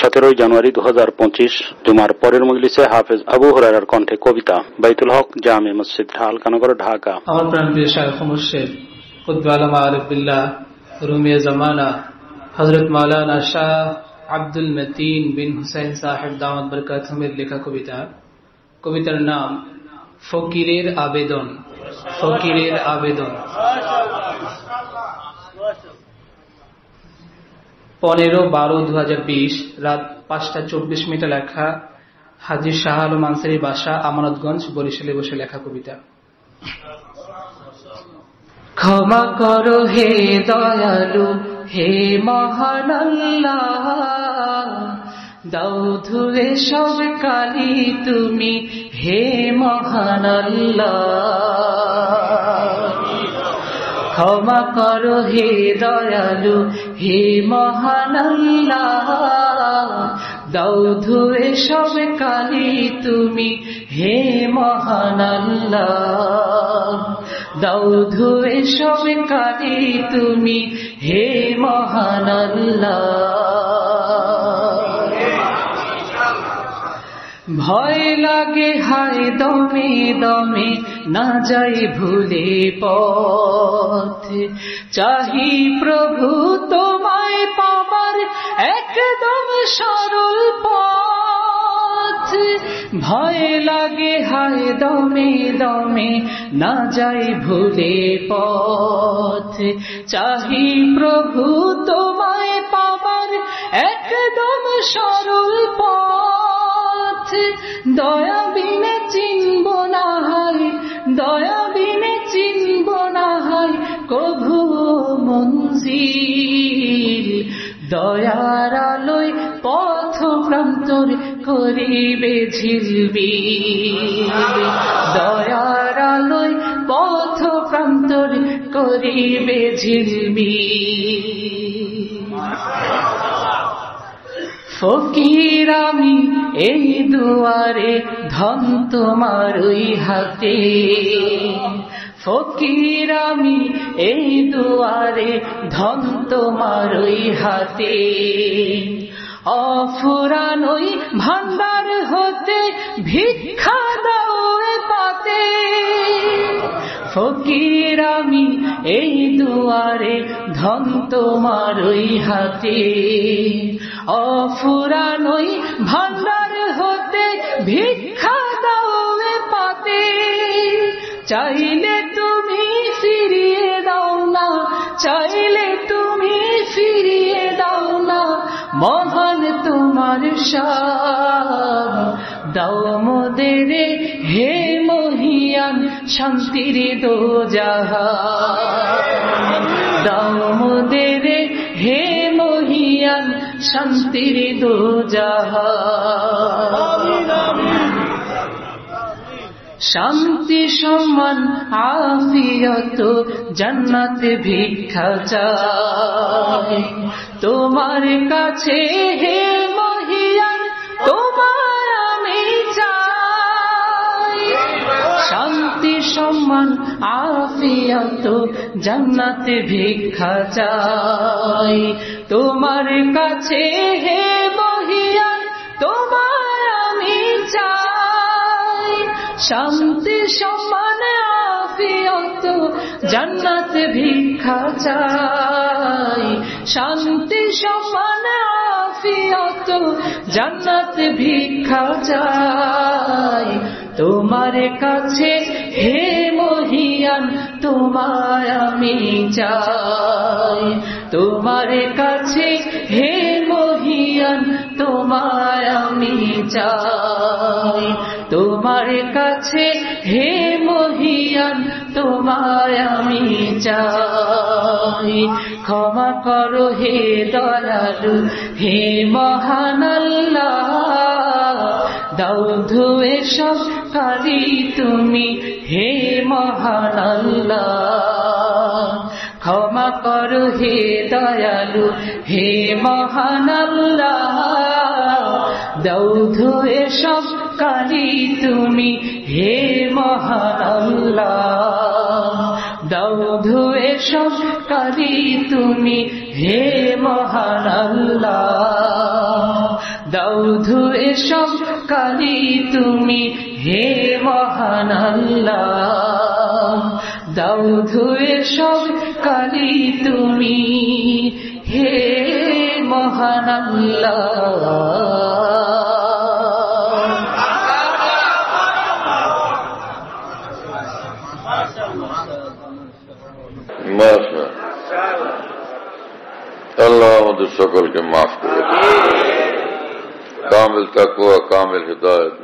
17 জানুয়ারি 2025 জুমার পরের মজলিসে হাফেজ আবু হুরায়রার কণ্ঠে কবিতা বাইতুল হক জামে মসজিদ ঢালকানগর ঢাকা। আমার প্রাণপ্রিয় শায়খ মুর্শিদ কুতব আলম আরিফ বিল্লাহ রুমিয়ে জামানা হযরত মাওলানা শাহ আব্দুল মতিন বিন হুসাইন সাহেব দামাত বরকাতুহুমের লেখা কবিতা। কবিতার নাম ফকিরের আবেদন। ফকিরের আবেদন। 15/12/2020 রাত 5:24 লেখা। হাজী শাহ আলম আনসারী বাসা, আমানতগঞ্জ, বরিশালে বসে লেখা কবিতা। ক্ষমা করো হে দয়ালু, হে মহান আল্লাহ, দাও ধুয়ে সব কালি তুমি, হে মহান আল্লাহ। ক্ষমা করো হে দয়ালু, হে মহান আল্লাহ, দাও ধুয়ে সব কালি তুমি, হে মহান আল্লাহ। দাও ধুয়ে সব কালি তুমি, হে মহান আল্লাহ। ভয় লাগে হায় দমে দমে, না যাই ভুলে পথ, চাহি প্রভু তোমায় পাবার একদম সরল পথ। ভয় লাগে হায় দমে দমে, না যাই ভুলে পথ, চাহি প্রভু তোমায় পাবার একদম সরল পথ। দয়া বিনে চিনব না হয়, দয়া বিনে চিনব না হয় কভু মঞ্জিল। দয়ার আলোয় পথ প্রান্তর করিবে ঝিলবিল। দয়ার আলোয় পথ প্রান্তর করিবে ঝিলবিল। ফকির আমি এই দুয়ারে, ধন তোমার ওই হাতে। ফকির আমি এই দুয়ারে, ধন তোমার ওই হাতে। অফুরান ওই ভান্ডার হতে ভিক্ষা দাও এ পাতে। ফকির আমি এই দুয়ারে, ধন তোমার ওই হাতে। অফুরান ওই ভান্ডার হতে ভিক্ষা দাও এ পাতে। চাইলে তুমি ফিরিয়ে দাও না, চাইলে তুমি ফিরিয়ে দাও না, মহান তোমার শান। দাও মোদের হে মহিয়ান, শান্তির দোজাহান। দাও মোদের হে মহিয়ান, শান্তির দোজাহান। শান্তি সম্মান আফিয়ত জান্নাত ভিক্ষা চাই তোমার কাছে হে মহিয়ান, তোমার আমি চাই। শান্তি সম্মান আফিয়ত জান্নাত ভিক্ষা চাই তোমার কাছে হে মহিয়ান, তোমার আমি চাই। শান্তি সম্মান আফিয়ত জান্নাত ভিক্ষা চাই। শান্তি সম্মান আফিয়ত জান্নাত ভিক্ষা চাই তোমার কাছে হে মহিয়ান, তোমায় আমি চাই। তোমার কাছে হে মহিয়ান, তোমায় আমি চাই। তোমার কাছে হে মহিয়ান, তোমায় আমি চাই। ক্ষমা করো হে দয়ালু, হে মহান আল্লাহ, দাও ধুয়ে সব কালি তুমি, হে মহান আল্লাহ। ক্ষমা করো হে দয়ালু, হে মহান আল্লাহ, দাও ধুয়ে সব কালি তুমি, হে মহান আল্লাহ। দাও ধুয়ে সব কালি তুমি, হে মহান আল্লাহ। দাও ধুয়ে সব কালি তুমি হে মহান আল্লাহ, দাও ধুয়ে সব কালি তুমি হে মহান আল্লাহ। আল্লাহ আমাদের সকলকে মাফ করে, কামিল তাকওয়া, কামিল হিদায়াত